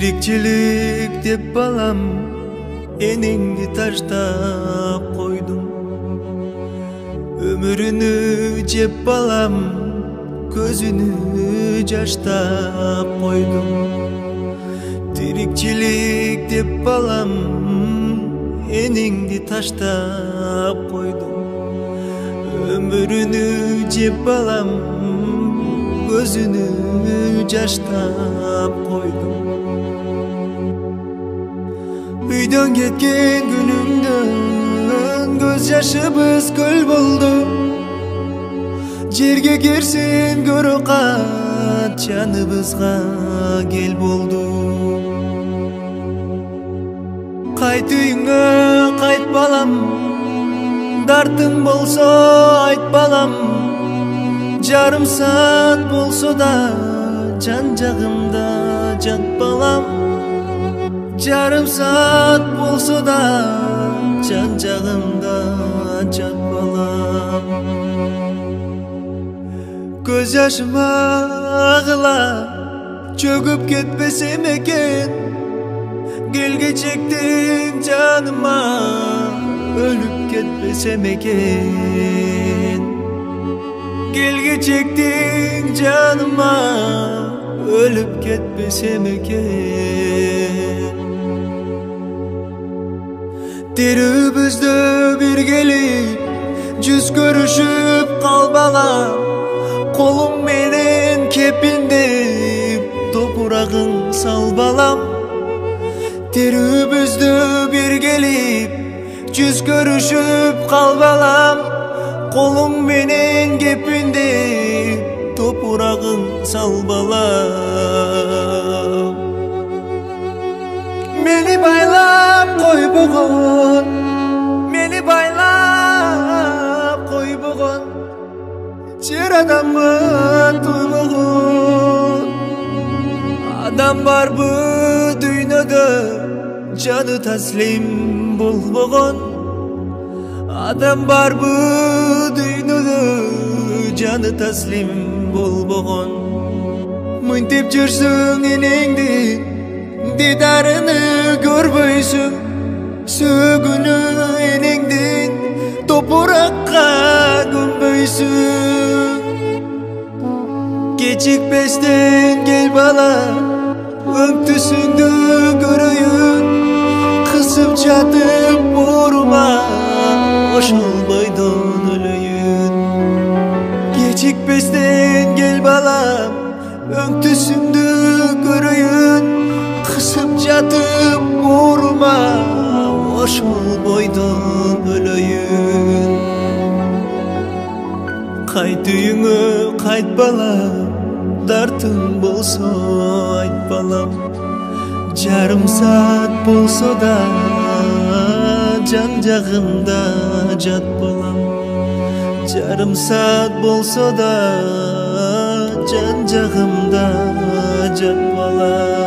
Tirikçilik деп балам, энеңди таштап койдум. Өмүрүнү жеп балам, көзүнү жаштап койдум. Tirikçilik деп балам, энеңди таштап койдум. Өмүрүнү жеп балам, көзүнү жаштап койдум. Үйдөн кеткен күнүңдөн көз жашыбыз көл болду. Жерге кирсин көрө кат, жаныбызга кел болду. Кайт үйүңө кайт балам, дартың болсо айт балам. Жарым саат болсо да жан жагымда жат балам. Жарым саат болсо да жан жагымда жат балам. Көз жашым агыла чөгүп кетпесем экен, келгечектиң жаныма өлүп кетпесем экен. Келгечектиң жаныма өлүп кетпесем экен. Терүбүздө биргелик жүз көрүшүп калбала, колуң менен кепиндеп топурагың сал балам. Терүбүздө биргелик жүз көрүшүп калбалам, колуң менен кепиндеп топурагың сал балам. Мени байлап койбогон, мени байлап койбогон, жер адамга тойбогон. Адам барбы дүйнөдө жаны таслим болбогон. Адам барбы дүйнөдө жаны таслим болбогон. Мынтип жүрсүң энеңди дидарыны көрбөйсүң, сөгүнү энеңдин топуракка көмбөйсүң. Кечикпестен кел бала, өң түсүңдү көрөйүн, кысып жатып боорума ошол бойдон өлөйүн. Кечикпестен кел балам, өң түсүңдү көрөйүн, кысып жатып боорума ошол бойдон өлөйүн. Кайт үйүңө кайт балам, дартың болсо айт балам. Жарым саат болсо да жан жагымда жат балам. Жарым саат болсо да жан жагымда жат балам.